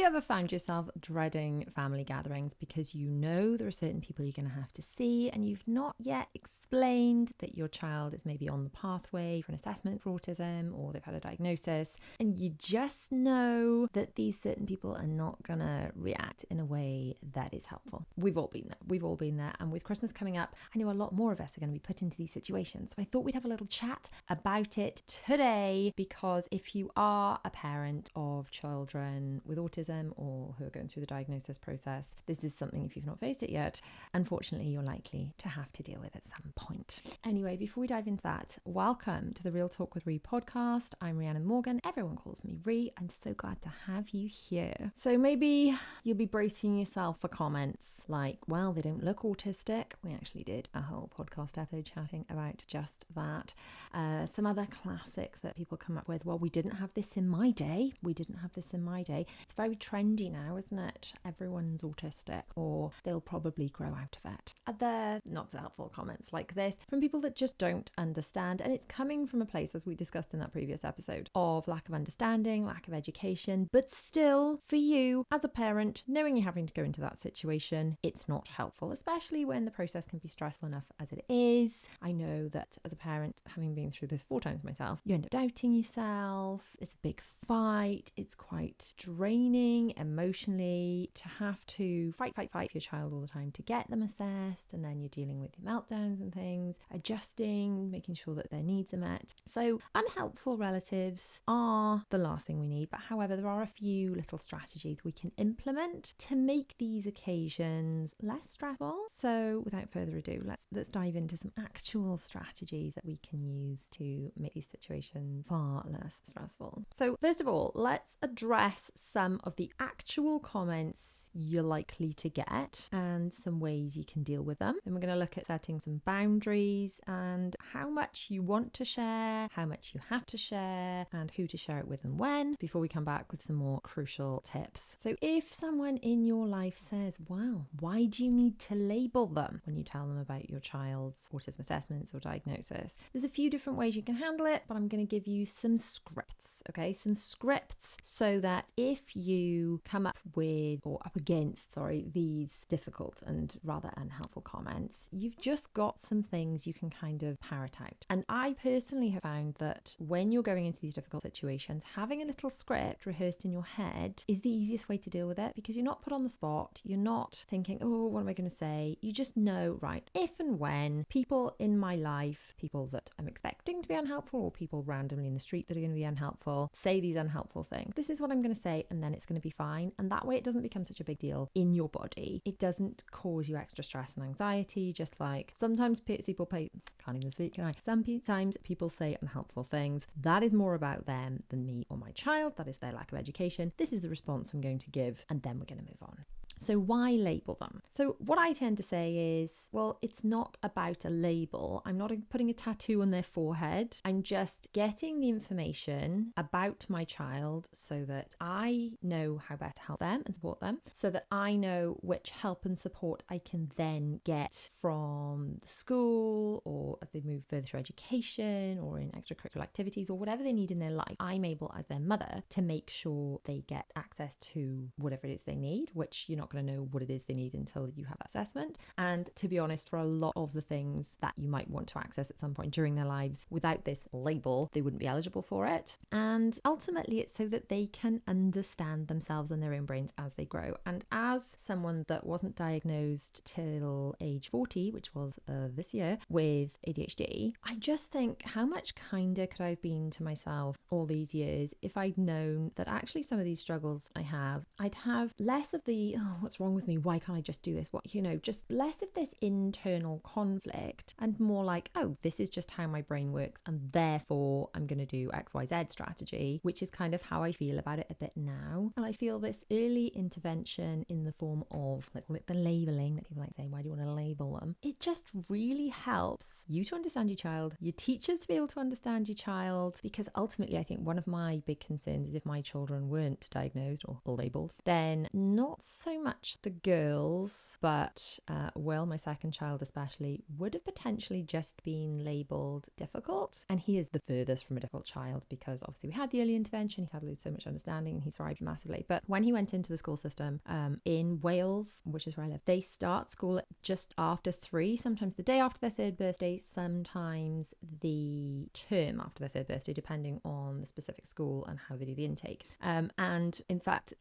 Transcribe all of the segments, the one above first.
you ever found yourself dreading family gatherings because you know there are certain people you're going to have to see and you've not yet explained that your child is maybe on the pathway for an assessment for autism or they've had a diagnosis, and you just know that these certain people are not going to react in a way that is helpful? We've all been there. We've all been there. And with Christmas coming up, I know a lot more of us are going to be put into these situations. So I thought we'd have a little chat about it today, because if you are a parent of children with autism or who are going through the diagnosis process, this is something, if you've not faced it yet, unfortunately you're likely to have to deal with at some point. Anyway, before we dive into that, welcome to the Real Talk with Ree podcast. I'm Rhiannon Morgan. Everyone calls me Ree. I'm so glad to have you here. So maybe you'll be bracing yourself for comments like, well, they don't look autistic. We actually did a whole podcast episode chatting about just that. Some other classics that people come up with. Well, we didn't have this in my day. It's very trendy now, isn't it? Everyone's autistic, or they'll probably grow out of it. Other not so helpful comments like this from people that just don't understand. And it's coming from a place, as we discussed in that previous episode, of lack of understanding, lack of education. But still, for you as a parent, knowing you're having to go into that situation, it's not helpful, especially when the process can be stressful enough as it is. I know that as a parent, having been through this 4 times myself, you end up doubting yourself. It's a big fight. It's quite draining emotionally to have to fight for your child all the time to get them assessed, and then you're dealing with meltdowns and things, adjusting, making sure that their needs are met. So unhelpful relatives are the last thing we need, but however, there are a few little strategies we can implement to make these occasions less stressful. So without further ado, let's dive into some actual strategies that we can use to make these situations far less stressful. So first of all, let's address some of the actual comments you're likely to get and some ways you can deal with them. Then we're going to look at setting some boundaries and how much you want to share, how much you have to share, and who to share it with and when, before we come back with some more crucial tips. So if someone in your life says, well, why do you need to label them when you tell them about your child's autism assessments or diagnosis? There's a few different ways you can handle it, but I'm going to give you some scripts, okay? Some scripts so that if you come up with or up against, these difficult and rather unhelpful comments, you've just got some things you can kind of parrot out. And I personally have found that when you're going into these difficult situations, having a little script rehearsed in your head is the easiest way to deal with it, because you're not put on the spot. You're not thinking, oh, what am I going to say? You just know, right, if and when people in my life, people that I'm expecting to be unhelpful or people randomly in the street that are going to be unhelpful, say these unhelpful things, this is what I'm going to say, and then it's going to be fine. And that way it doesn't become such a big deal in your body. It doesn't cause you extra stress and anxiety, just like sometimes people sometimes people say unhelpful things. That is more about them than me or my child. That is their lack of education. This is the response I'm going to give, and then we're going to move on. So why label them? So what I tend to say is, well, it's not about a label. I'm not putting a tattoo on their forehead. I'm just getting the information about my child so that I know how best to help them and support them, so that I know which help and support I can then get from the school, or as they move further through education or in extracurricular activities or whatever they need in their life. I'm able as their mother to make sure they get access to whatever it is they need, which you're not going to know what it is they need until you have assessment. And to be honest, for a lot of the things that you might want to access at some point during their lives, without this label, they wouldn't be eligible for it. And ultimately, it's so that they can understand themselves and their own brains as they grow. And as someone that wasn't diagnosed till age 40, which was this year, with ADHD, I just think, how much kinder could I have been to myself all these years if I'd known that actually some of these struggles I have, I'd have less of the, oh, what's wrong with me? Why can't I just do this? Just less of this internal conflict, and more like, oh, this is just how my brain works, and therefore I'm going to do XYZ strategy, which is kind of how I feel about it a bit now. And I feel this early intervention in the form of, let's call it the labeling that people like say, why do you want to label them? It just really helps you to understand your child, your teachers to be able to understand your child, because ultimately I think one of my big concerns is if my children weren't diagnosed or labelled, then not so much the girls, but Will, my second child especially, would have potentially just been labelled difficult. And he is the furthest from a difficult child because obviously we had the early intervention, he had so much understanding and he thrived massively. But when he went into the school system in Wales, which is where I live, they start school just after 3, sometimes the day after their 3rd birthday, sometimes the term after their 3rd birthday, depending on the specific school and how they do the intake. And in fact,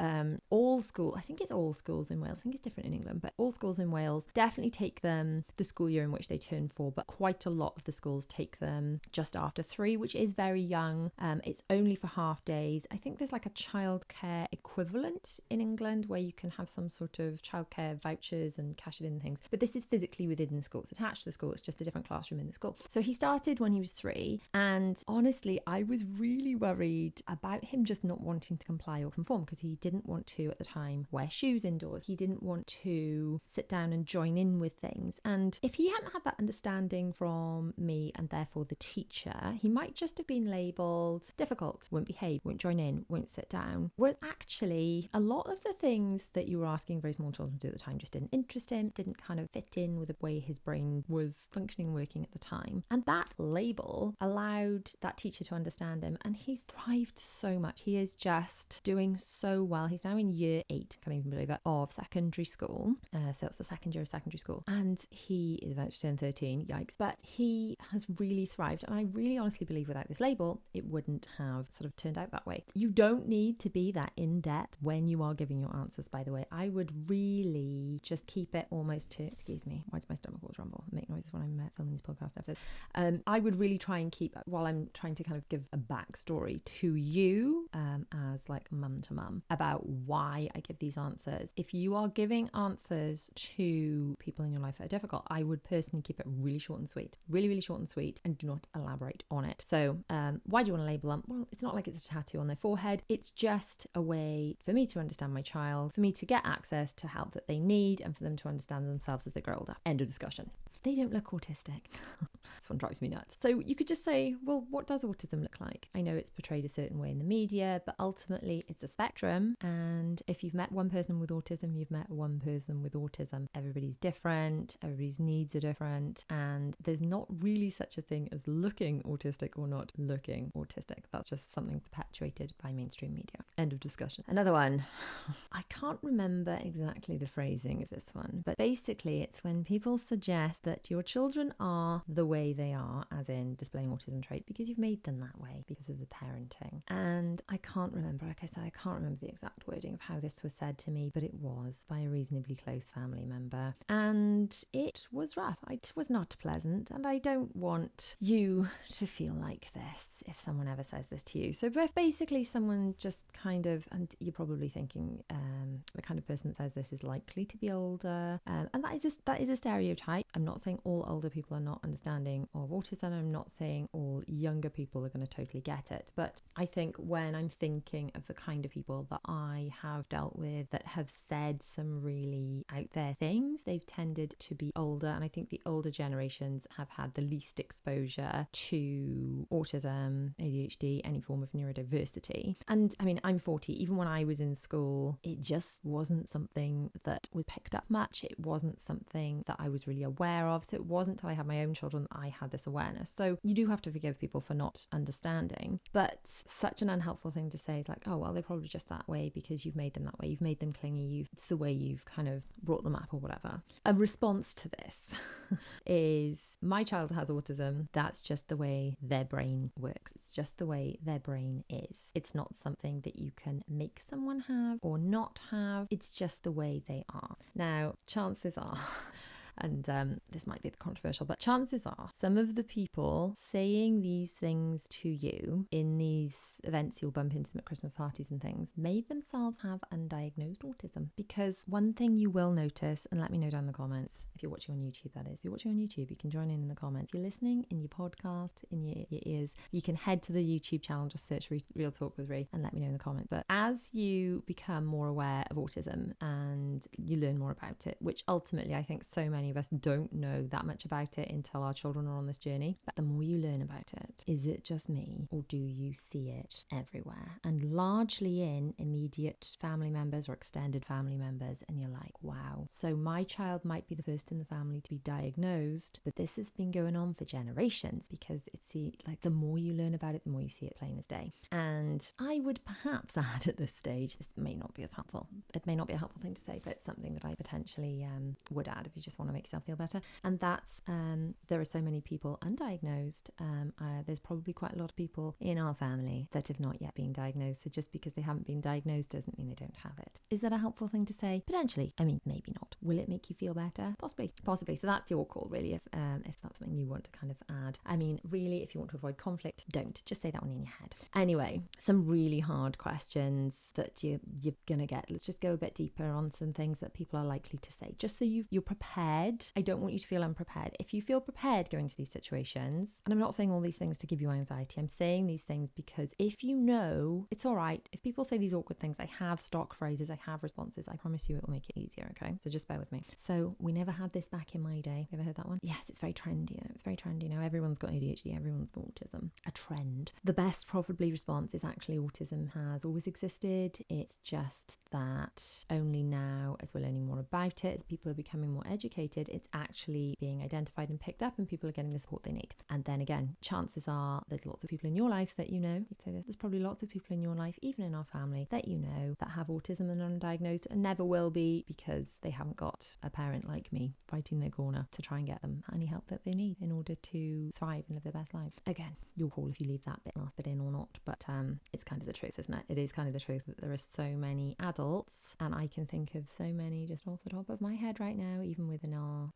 all school, I think it's all schools in Wales, I think it's different in England, but all schools in Wales definitely take them the school year in which they turn 4, but quite a lot of the schools take them just after 3, which is very young. It's only for half days. I think there's like a childcare equivalent in England where you can have some sort of childcare vouchers and cash it in and things, but this is physically within the school. It's attached to the school. It's just a different classroom in the school. So he started when he was 3, and honestly, I was really worried about him just not wanting to comply or conform because he didn't want to at the time wear shoes indoors. He didn't want to sit down and join in with things. And if he hadn't had that understanding from me and therefore the teacher, he might just have been labelled difficult, won't behave, won't join in, won't sit down. Whereas actually, a lot of the things that you were asking very small children to do at the time just didn't interest him, didn't kind of fit in with the way his brain was functioning and working at the time. And that label allowed that teacher to understand him, and he's thrived so much. He is just doing so well. He's now in year 8, can't even believe it, of secondary school. So it's the second year of secondary school. And he is about to turn 13, yikes. But he has really thrived. And I really honestly believe without this label, it wouldn't have sort of turned out that way. You don't need to be that in-depth when you are giving your answers, by the way. I would really just keep it almost to, excuse me, why does my stomach always rumble? Make noises when I'm filming these podcast episodes. I would really try and keep, while I'm trying to kind of give a backstory to you as like mum to mum about why I give these answers. If you are giving answers to people in your life that are difficult, I would personally keep it really short and sweet, really, really short and sweet, and do not elaborate on it. So why do you want to label them? Well, it's not like it's a tattoo on their forehead. It's just a way for me to understand my child, for me to get access to help that they need, and for them to understand themselves as they grow older. End of discussion. They don't look autistic. This one drives me nuts. So you could just say, well, what does autism look like? I know it's portrayed a certain way in the media, but ultimately it's a spectrum. And if you've met one person with autism, you've met one person with autism. Everybody's different. Everybody's needs are different. And there's not really such a thing as looking autistic or not looking autistic. That's just something perpetuated by mainstream media. End of discussion. Another one. I can't remember exactly the phrasing of this one, but basically it's when people suggest that your children are the way they are, as in displaying autism trait, because you've made them that way because of the parenting. And I can't remember, like I said, I can't remember the exact wording of how this was said to me, but it was by a reasonably close family member. And it was rough. It was not pleasant. And I don't want you to feel like this if someone ever says this to you. So if basically someone just kind of, and you're probably thinking the kind of person that says this is likely to be older, and that is a stereotype. I'm not saying all older people are not understanding of autism. I'm not saying all younger people are going to totally get it. But I think when I'm thinking of the kind of people that I have dealt with that have said some really out there things, they've tended to be older. And I think the older generations have had the least exposure to autism, ADHD, any form of neurodiversity. And I mean, I'm 40. Even when I was in school, it just wasn't something that was picked up much. It wasn't something that I was really aware of. So it wasn't until I had my own children that I had this awareness. So you do have to forgive people for not understanding. But such an unhelpful thing to say is like, oh, well, they're probably just that way because you've made them that way. You've made them clingy. It's the way you've kind of brought them up or whatever. A response to this is, my child has autism. That's just the way their brain works. It's just the way their brain is. It's not something that you can make someone have or not have. It's just the way they are. Now, chances are, and this might be a bit controversial, but chances are some of the people saying these things to you in these events you'll bump into them at Christmas parties and things may themselves have undiagnosed autism. Because one thing you will notice, and let me know down in the comments, if you're watching on YouTube, that is. If you're watching on YouTube, you can join in the comments. If you're listening in your podcast, in your ears, you can head to the YouTube channel, just search Real Talk with Ree and let me know in the comments. But as you become more aware of autism and you learn more about it, which ultimately I think so many many of us don't know that much about it until our children are on this journey. But the more you learn about it, is it just me, or do you see it everywhere? And largely in immediate family members or extended family members, and you're like, wow, so my child might be the first in the family to be diagnosed, but this has been going on for generations, because it's like the more you learn about it, the more you see it plain as day. And I would perhaps add at this stage, this may not be as helpful. It may not be a helpful thing to say, but it's something that I potentially would add if you just want to make yourself feel better. And that's there are so many people undiagnosed. There's probably quite a lot of people in our family that have not yet been diagnosed. So just because they haven't been diagnosed doesn't mean they don't have it. Is that a helpful thing to say? Potentially. I mean, maybe not. Will it make you feel better? Possibly. So that's your call, really, if that's something you want to kind of add. I mean, really, if you want to avoid conflict, don't. Just say that one in your head. Anyway, some really hard questions that you're going to get. Let's just go a bit deeper on some things that people are likely to say, just so you're prepared. I don't want you to feel unprepared. If you feel prepared going to these situations, and I'm not saying all these things to give you anxiety, I'm saying these things because if you know, it's all right. If people say these awkward things, I have stock phrases, I have responses. I promise you it will make it easier, okay? So just bear with me. So we never had this back in my day. You ever heard that one? Yes, it's very trendy. It's very trendy now. Everyone's got ADHD, everyone's got autism. A trend. The best probably response is actually autism has always existed. It's just that only now, as we're learning more about it, as people are becoming more educated, it's actually being identified and picked up, and people are getting the support they need. And then again, chances are there's lots of people in your life that you know. You'd say there's probably lots of people in your life, even in our family, that you know that have autism and are undiagnosed and never will be, because they haven't got a parent like me fighting their corner to try and get them any help that they need in order to thrive and live their best life. Again, your call if you leave that last bit in or not, but it's kind of the truth, isn't it? It is kind of the truth that there are so many adults, and I can think of so many just off the top of my head right now, even within our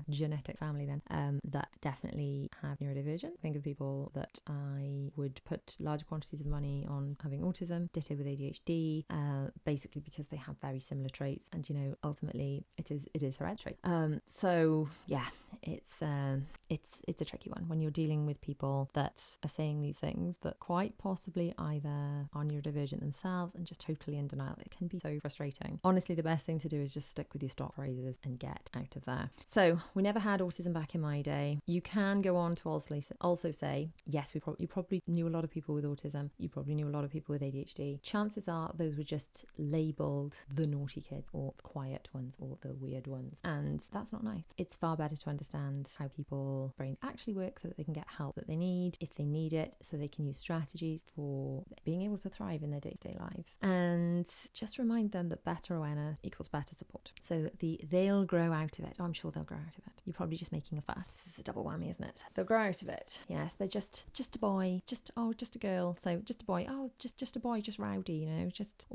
genetic family then, that definitely have neurodivergence. Think of people that I would put large quantities of money on having autism, ditto with ADHD, basically because they have very similar traits, and ultimately it is hereditary. So yeah, it's a tricky one when you're dealing with people that are saying these things that quite possibly either are neurodivergent themselves and just totally in denial. It can be so frustrating. Honestly, the best thing to do is just stick with your stock phrases and get out of there. So we never had autism back in my day. You can go on to also say, yes, you probably knew a lot of people with autism. You probably knew a lot of people with ADHD. Chances are those were just labelled the naughty kids or the quiet ones or the weird ones. And that's not nice. It's far better to understand how people's brains actually work so that they can get help that they need if they need it, so they can use strategies for being able to thrive in their day-to-day lives. And just remind them that better awareness equals better support. So they'll grow out of it. Oh, I'm sure they'll grow out of it. You're probably just making a fuss. This is a double whammy, isn't it? They'll grow out of it. Yes, they're just a boy, just a girl. So just a boy. Oh, just a boy, just rowdy, just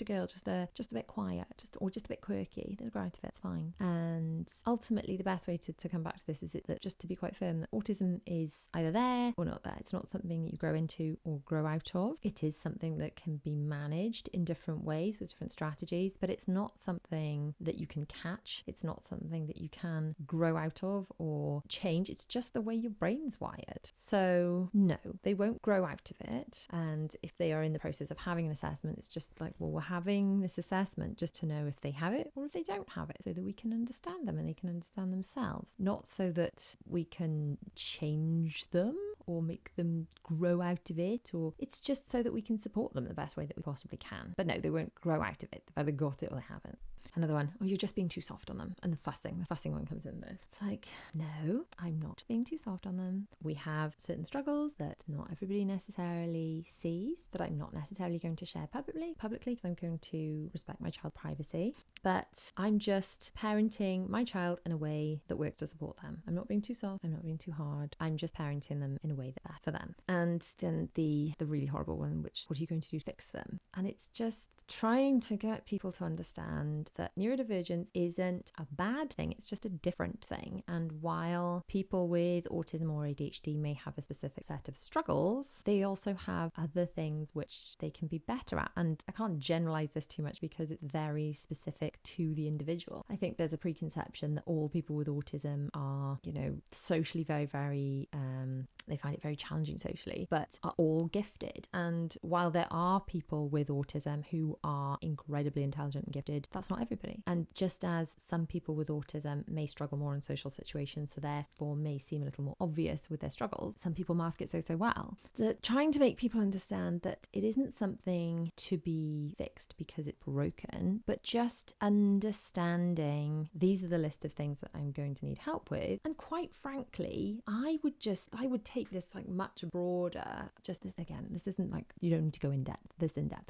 a girl, just a bit quiet, just a bit quirky. They'll grow out of it. It's fine. And ultimately, the best way to come back to this is that just to be quite firm that autism is either there or not there. It's not something that you grow into or grow out of. It is something that can be managed in different ways with different strategies, but it's not something that you can catch. It's not something that you can grow out of or change. It's just the way your brain's wired. So no, they won't grow out of it. And if they are in the process of having an assessment, it's just like, well, we're having this assessment just to know if they have it or if they don't have it, so that we can understand them and they can understand themselves, not so that we can change them or make them grow out of it, or it's just so that we can support them the best way that we possibly can. But no, they won't grow out of it. They've either got it or they haven't. Another one, oh, you're just being too soft on them. And the fussing one comes in there. It's like, no, I'm not being too soft on them. We have certain struggles that not everybody necessarily sees, that I'm not necessarily going to share publicly, because I'm going to respect my child's privacy. But I'm just parenting my child in a way that works to support them. I'm not being too soft. I'm not being too hard. I'm just parenting them in a way that's for them. And then the really horrible one, which, what are you going to do to fix them? And it's just trying to get people to understand that neurodivergence isn't a bad thing, it's just a different thing. And while people with autism or ADHD may have a specific set of struggles, they also have other things which they can be better at. And I can't generalize this too much because it's very specific to the individual. I think there's a preconception that all people with autism are, socially very, very, they find it very challenging socially, but are all gifted. And while there are people with autism who are incredibly intelligent and gifted, that's not everybody. And just as some people with autism may struggle more in social situations, so therefore may seem a little more obvious with their struggles, some people mask it so well. So trying to make people understand that it isn't something to be fixed because it's broken, but just understanding these are the list of things that I'm going to need help with. And quite frankly, I would take this like much broader. Just this, again, this isn't like, you don't need to go in depth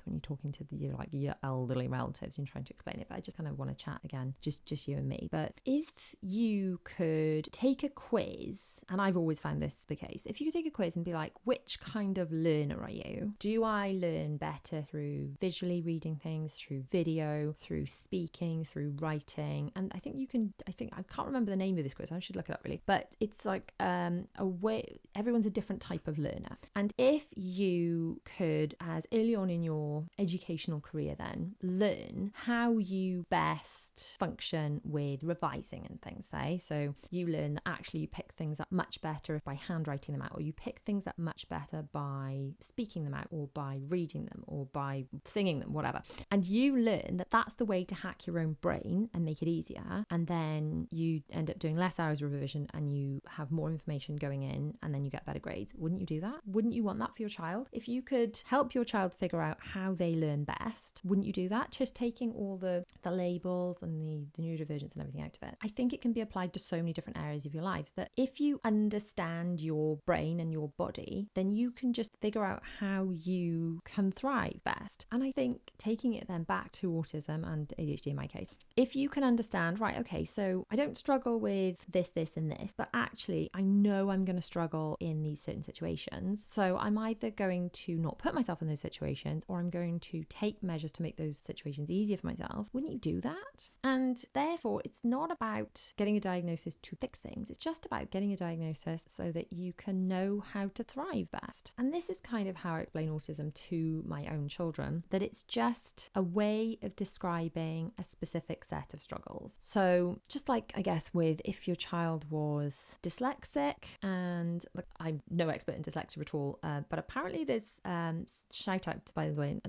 when you're talking to your elderly relatives and trying to explain it, but I just kind of want to chat again, just you and me. But if you could take a quiz, and I've always found this the case, if you could take a quiz and be like, which kind of learner are you? Do I learn better through visually reading things, through video, through speaking, through writing? And I think I can't remember the name of this quiz, I should look it up really, but it's like a way, everyone's a different type of learner. And if you could, as early on in your educational career then, learn how you best function with revising and things, say, so you learn that actually you pick things up much better by handwriting them out, or you pick things up much better by speaking them out, or by reading them, or by singing them, whatever. And you learn that that's the way to hack your own brain and make it easier. And then you end up doing less hours of revision and you have more information going in, and then you get better grades. Wouldn't you do that? Wouldn't you want that for your child? If you could help your child figure out how they learn best, wouldn't you do that? Just taking all the labels and the neurodivergence and everything out of it. I think it can be applied to so many different areas of your lives that if you understand your brain and your body, then you can just figure out how you can thrive best. And I think taking it then back to autism and ADHD in my case, if you can understand, right, okay, so I don't struggle with this, and this, but actually I know I'm going to struggle in these certain situations. So I'm either going to not put myself in those situations, or I'm going to take measures to make those situations easier for myself. Wouldn't you do that? And therefore, it's not about getting a diagnosis to fix things. It's just about getting a diagnosis so that you can know how to thrive best. And this is kind of how I explain autism to my own children, that it's just a way of describing a specific set of struggles. So just like, I guess, with if your child was dyslexic, and look, I'm no expert in dyslexia at all, but apparently there's shout out, by the way,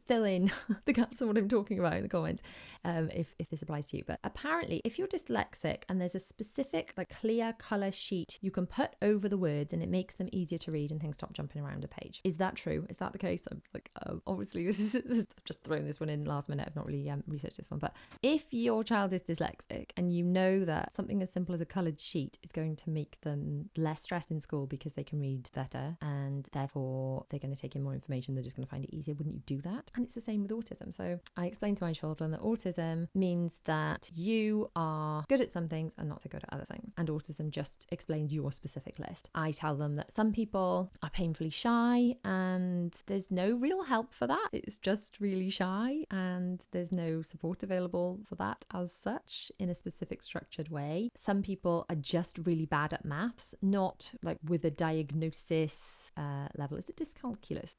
fill in the gaps on what I'm talking about in the comments if this applies to you. But apparently if you're dyslexic and there's a specific like clear color sheet you can put over the words and it makes them easier to read and things stop jumping around a page. Is that true? Is that the case? I'm like, obviously this is just throwing this one in last minute. I've not really researched this one, but if your child is dyslexic and you know that something as simple as a colored sheet is going to make them less stressed in school because they can read better and therefore they're going to take in more information, they're just going to find it easier, wouldn't you do that? And it's the same with autism. So I explained to my children that autism means that you are good at some things and not so good at other things, and autism just explains your specific list. I tell them that some people are painfully shy and there's no real help for that. It's just really shy and there's no support available for that as such in a specific structured way. Some people are just really bad at maths, not like with a diagnosis level. Is it dyscalculus?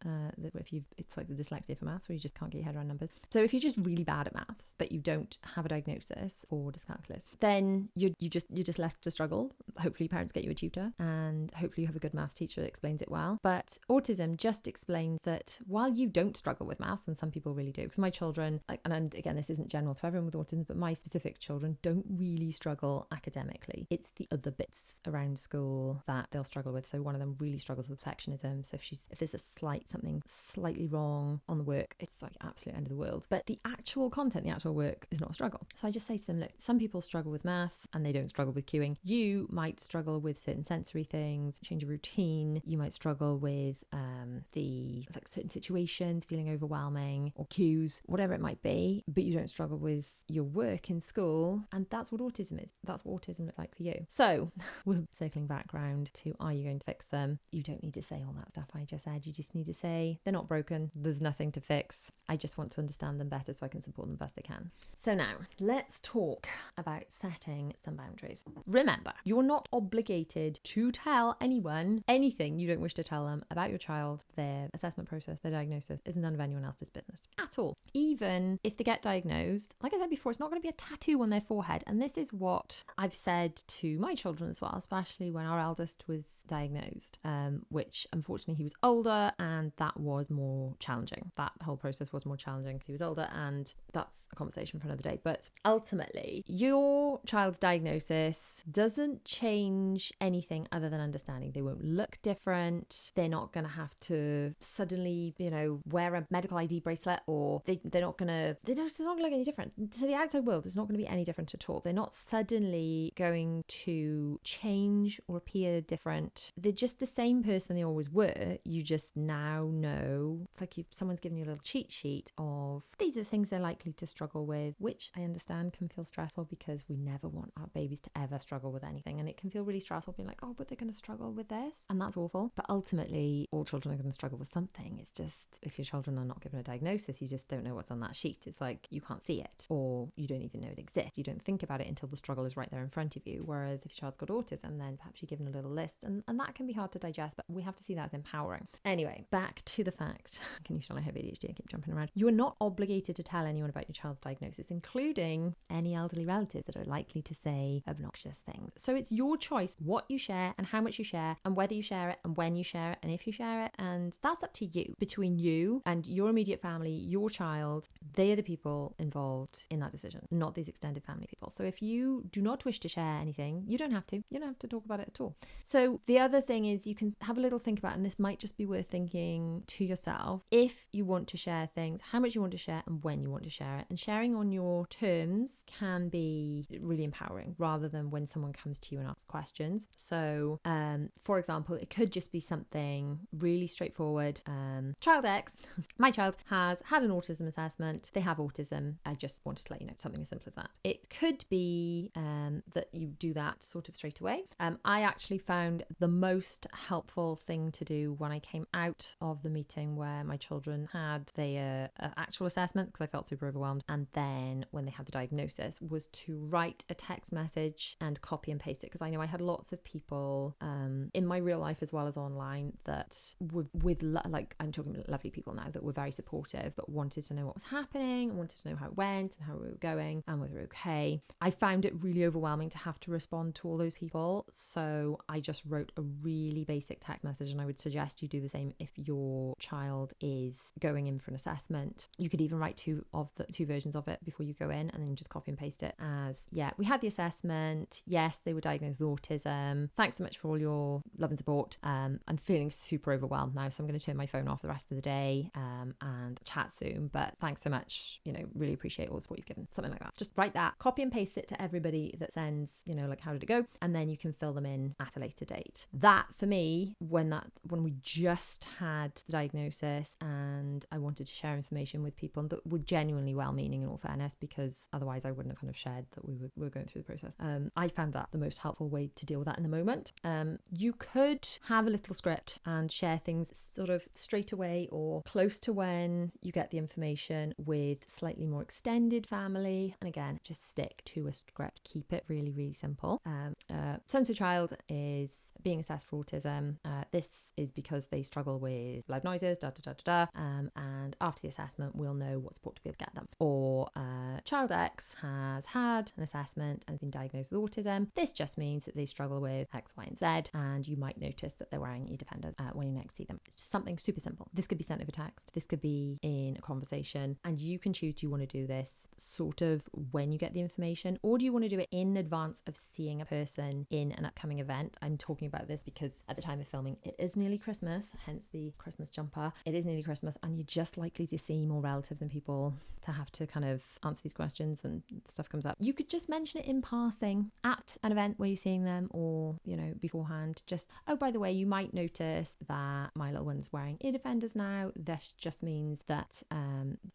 It's like the dyslexia for maths where you just can't get your head around numbers. So if you're just really bad at maths but you don't have a diagnosis for dyscalculus, then you're just left to struggle. Hopefully parents get you a tutor and hopefully you have a good maths teacher that explains it well. But autism just explains that while you don't struggle with maths, and some people really do, because my children, and again this isn't general to everyone with autism, but my specific children don't really struggle academically. It's the other bits around school that they'll struggle with. So one of them really struggles with perfectionism. So if there's something slightly wrong on the work, it's like absolute end of the world. But the actual content, the actual work is not a struggle. So I just say to them, look, some people struggle with maths and they don't struggle with queuing. You might struggle with certain sensory things, change of routine. You might struggle with certain situations feeling overwhelming, or cues, whatever it might be, but you don't struggle with your work in school. And that's what autism is. That's what autism looks like for you. So we're circling back round to, are you going to fix them? You don't need to say all that stuff I just said. You just need to say they're not broken. There's nothing to fix. I just want to understand them better so I can support them best they can. So now let's talk about setting some boundaries. Remember, you're not obligated to tell anyone anything you don't wish to tell them about your child. Their assessment process, their diagnosis is none of anyone else's business at all. Even if they get diagnosed, like I said before, it's not going to be a tattoo on their forehead. And this is what I've said to my children as well, especially when our eldest was diagnosed, which unfortunately he was older and that was more challenging. That whole process was more challenging because he was older, and that's a conversation for another day. But ultimately, your child's diagnosis doesn't change anything other than understanding. They won't look different. They're not going to have to suddenly, wear a medical ID bracelet, or they're not going to, it's not going to look any different. To the outside world, it's not going to be any different at all. They're not suddenly going to change or appear different. They're just the same person they always were. You just now know, it's like someone's given you a little cheat sheet of these are the things they're likely to struggle with, which I understand can feel stressful because we never want our babies to ever struggle with anything. And it can feel really stressful being like, oh, but they're going to struggle with this. And that's awful. But ultimately, all children are going to struggle with something. It's just, if your children are not given a diagnosis, you just don't know what's on that sheet. It's like you can't see it, or you don't even know it exists. You don't think about it until the struggle is right there in front of you. Whereas if your child's got autism, then perhaps you're given a little list, and that can be hard to digest, but we have to see that as empowering. Anyway, back to the fact, can you tell I have ADHD? I keep jumping around. You are not obligated to tell anyone about your child's diagnosis, including any elderly relatives that are likely to say obnoxious things. So it's your choice what you share and how much you share, and whether you share it and when you share it and if you share it. And that's up to you. Between you and your immediate family, your child, they are the people involved in that decision, not these extended family people. So if you do not wish to share anything, you don't have to. You don't have to talk about it at all. So the other thing is you can have a little think about, and this might just be worth thinking to yourself, if you want to share things, how much you want to share and when you want to share it. And sharing on your terms can be really empowering rather than when someone comes to you and asks questions. So for example, it could just be something really straightforward. Child X, my child, has had an autism assessment. They have autism. I just wanted to let you know, something as simple as that. It could be that you do that sort of straight away. I actually found the most helpful thing to do when I came out of the meeting where my children had their actual assessment, because I felt super overwhelmed, and then when they had the diagnosis, was to write a text message and copy and paste it, because I know I had lots of people in my real life as well as online that were I'm talking about lovely people now, that were very supportive but wanted to know what was happening, wanted to know how it went and how we were going and whether we were okay. I found it really overwhelming to have to respond to all those people, so I just wrote a really basic text message, and I would suggest you do the same if your child is going in for an assessment. You could even write two versions of it before you go in, and then just copy and paste it as, yeah, we had the assessment, yes, they were diagnosed with autism, thanks so much for all your love and support. I'm feeling super overwhelmed now, so I'm going to turn my phone off the rest of the day and chat soon, but thanks so much, really appreciate all the support you've given. Something like that. Just write that, copy and paste it to everybody that sends, like, how did it go, and then you can fill them in at a later date. That for me, when we just had the diagnosis and I wanted to share information with people that were genuinely well-meaning, in all fairness, because otherwise I wouldn't have kind of shared that we were going through the process. I found that the most helpful way to deal with that in the moment. You could have a little script and share things sort of straight away or close to when you get the information with slightly more extended family. And again, just stick to a script. Keep it really, really simple. So-and-so child is being assessed for autism. This is because they struggle with loud noises, and after the assessment, we'll know what support to be able to get them. Or child X has had an assessment and been diagnosed with autism. This just means that they struggle with X, Y, and Z, and you might notice that they're wearing e-defenders when you next see them. It's something super simple. This could be sent over text. This could be in a conversation, and you can choose, do you want to do this sort of when you get the information, or do you want to do it in advance of seeing a person in an upcoming event? I'm talking about this because at the time of filming, it is nearly Christmas, hence the Christmas jumper. It is nearly Christmas, and you're just likely to see more relatives and people to have to kind of answer these questions, and stuff comes up. You could just mention it in passing at an event where you're seeing them, or beforehand, just, oh, by the way, you might notice that my little one's wearing ear defenders now. This just means that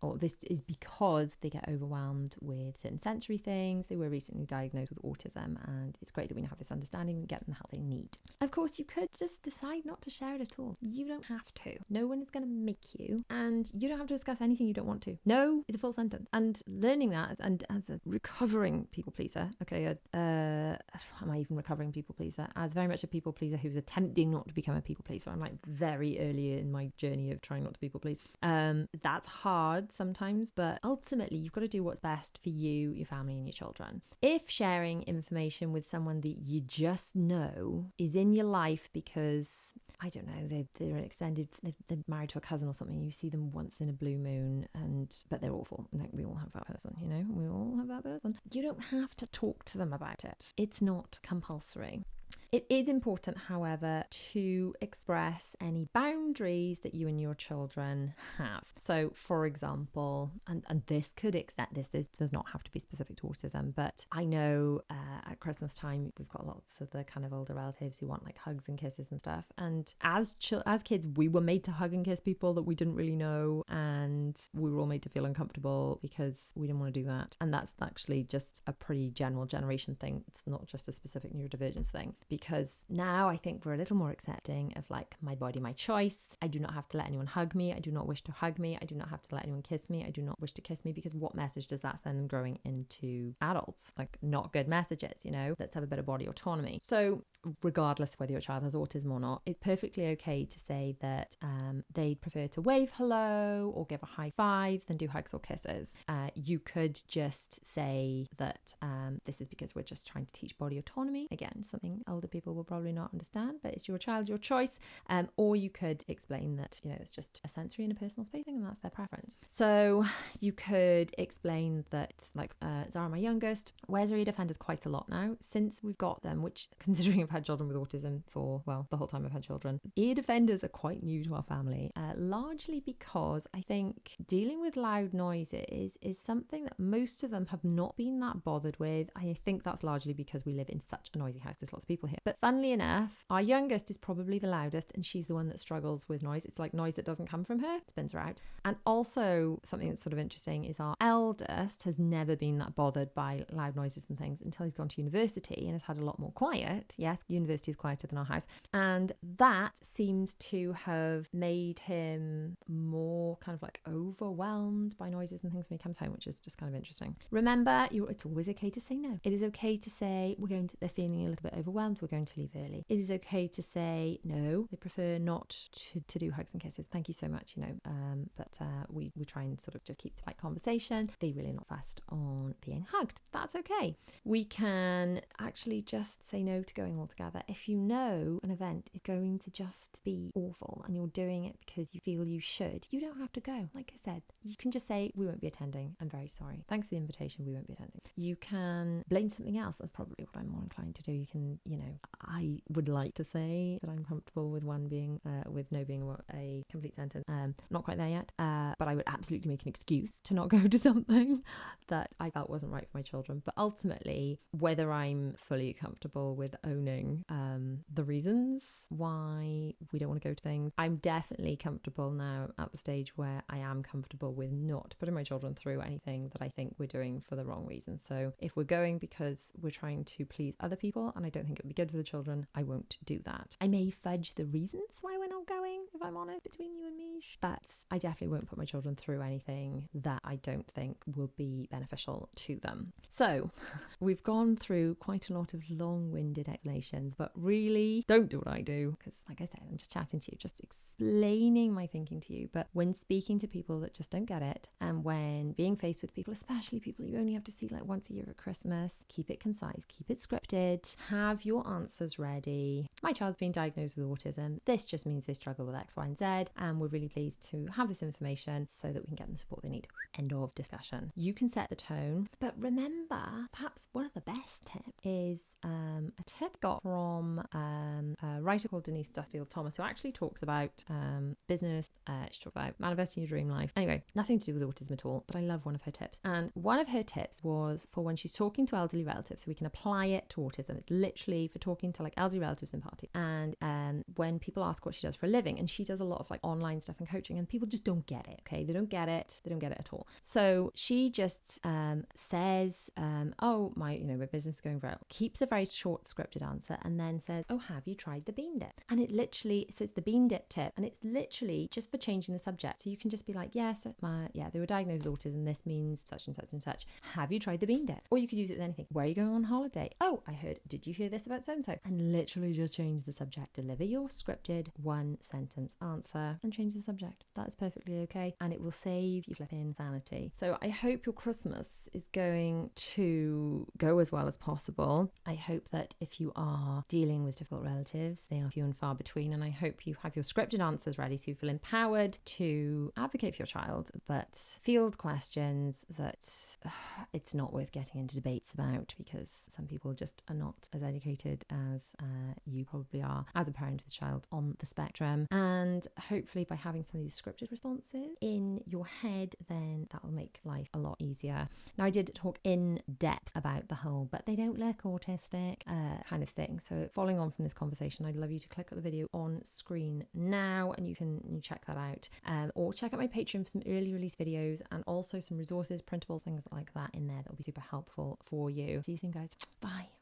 or this is because they get overwhelmed with certain sensory things. They were recently diagnosed with autism, and it's great that we now have this understanding and get them the help they need. Of course, you could just decide not to share it at all. You don't have to. No one is going to make you, and you don't have to discuss anything you don't want to. No is a full sentence. And learning that, and as a recovering people pleaser, am I even recovering people pleaser? As very much a people pleaser who's attempting not to become a people pleaser. I'm like very early in my journey of trying not to people please. That's hard sometimes, but ultimately you've got to do what's best for you, your family, and your children. If sharing information with someone that you just know is in your life because, I don't know, they're extended, they're married to a cousin or something, you see them once in a blue moon, but they're awful. all have that person, we all have that person. You don't have to talk to them about it. It's not compulsory. It is important, however, to express any boundaries that you and your children have. So, for example, and this could extend, does not have to be specific to autism, but I know at Christmas time, we've got lots of the kind of older relatives who want like hugs and kisses and stuff. And as kids, we were made to hug and kiss people that we didn't really know. And we were all made to feel uncomfortable because we didn't want to do that. And that's actually just a pretty general generation thing. It's not just a specific neurodivergence thing. Because now I think we're a little more accepting of like my body, my choice. I do not have to let anyone hug me. I do not wish to hug me. I do not have to let anyone kiss me. I do not wish to kiss me, because what message does that send them growing into adults? Like, not good messages, Let's have a bit of body autonomy. So regardless of whether your child has autism or not, it's perfectly okay to say that they'd prefer to wave hello or give a high five than do hugs or kisses. You could just say that this is because we're just trying to teach body autonomy. Again, something older people will probably not understand, but it's your child, your choice. Or you could explain that, it's just a sensory and a personal space thing and that's their preference. So you could explain that, like Zara, my youngest, wears ear defenders quite a lot now since we've got them, which, considering I've had children with autism for, well, the whole time I've had children, ear defenders are quite new to our family, largely because I think dealing with loud noises is something that most of them have not been that bothered with. I think that's largely because we live in such a noisy house. There's lots of people here. But funnily enough, our youngest is probably the loudest, and she's the one that struggles with noise. It's like noise that doesn't come from her, spins her out. And also something that's sort of interesting is our eldest has never been that bothered by loud noises and things until he's gone to university and has had a lot more quiet. Yes, university is quieter than our house. And that seems to have made him more kind of like overwhelmed by noises and things when he comes home, which is just kind of interesting. Remember, it's always okay to say no. It is okay to say they're feeling a little bit overwhelmed, we're going to leave early. It is okay to say no, they prefer not to do hugs and kisses. Thank you so much, but we try and sort of just keep to like conversation. They're really not fast on being hugged. That's okay. We can actually just say no to going altogether. If you know an event is going to just be awful and you're doing it because you feel you should, you don't have to go. Like I said, you can just say, we won't be attending. I'm very sorry. Thanks for the invitation. We won't be attending. You can blame something else. That's probably what I'm more inclined to do. You can, I would like to say that I'm comfortable with no being a complete sentence. Not quite there yet. But I would absolutely make an excuse to not go to something that I felt wasn't right for my children. But ultimately, whether I'm fully comfortable with owning the reasons why we don't want to go to things, I'm definitely comfortable now at the stage where I am comfortable with not putting my children through anything that I think we're doing for the wrong reason. So if we're going because we're trying to please other people and I don't think it would be good for the children, I won't do that. I may fudge the reasons why we're not going, if I'm honest, between you and me, but I definitely won't put my children through anything that I don't think will be beneficial to them. So we've gone through quite a lot of long-winded explanations, but really don't do what I do, because like I said, I'm just chatting to you, just explaining my thinking to you. But when speaking to people that just don't get it, and when being faced with people, especially people you only have to see like once a year at Christmas, keep it concise, keep it scripted, have your answers ready. My child's been diagnosed with autism. This just means they struggle with X, Y, and Z, and we're really pleased to have this information so that we can get them the support they need. End of discussion. You can set the tone, but remember, perhaps one of the best tips is a tip got from a writer called Denise Duffield Thomas, who actually talks about business. She talks about manifesting your dream life. Anyway, nothing to do with autism at all, but I love one of her tips. And one of her tips was for when she's talking to elderly relatives, so we can apply it to autism. It's literally for talking to like elderly relatives in parties. And when people ask what she does for a living, and she does a lot of like online stuff and coaching, and people just don't get it. Okay, they don't get it. They don't get it at all. So she just says, "Oh, my business is going well." Keeps a very short scripted answer, and then says, "Oh, have you tried the bean dip?" And it literally says the bean dip tip, and it's literally just for changing the subject. So you can just be like, "Yes, they were diagnosed with autism. This means such and such and such. Have you tried the bean dip?" Or you could use it with anything. Where are you going on holiday? "Oh, I heard. Did you hear this about so so-and-so, and literally just change the subject. Deliver your scripted 1-sentence answer and change the subject. That's perfectly okay, and it will save you flipping sanity. So I hope your Christmas is going to go as well as possible. I hope that if you are dealing with difficult relatives, they are few and far between, and I hope you have your scripted answers ready so you feel empowered to advocate for your child, but field questions that it's not worth getting into debates about, because some people just are not as educated as you probably are as a parent with a child on the spectrum. And hopefully by having some of these scripted responses in your head, then that will make life a lot easier. Now, I did talk in depth about the whole but they don't look autistic kind of thing. So following on from this conversation, I'd love you to click at the video on screen now, and you can check that out, or check out my Patreon for some early release videos and also some resources, printable things like that in there that will be super helpful for you. See you soon, guys. Bye.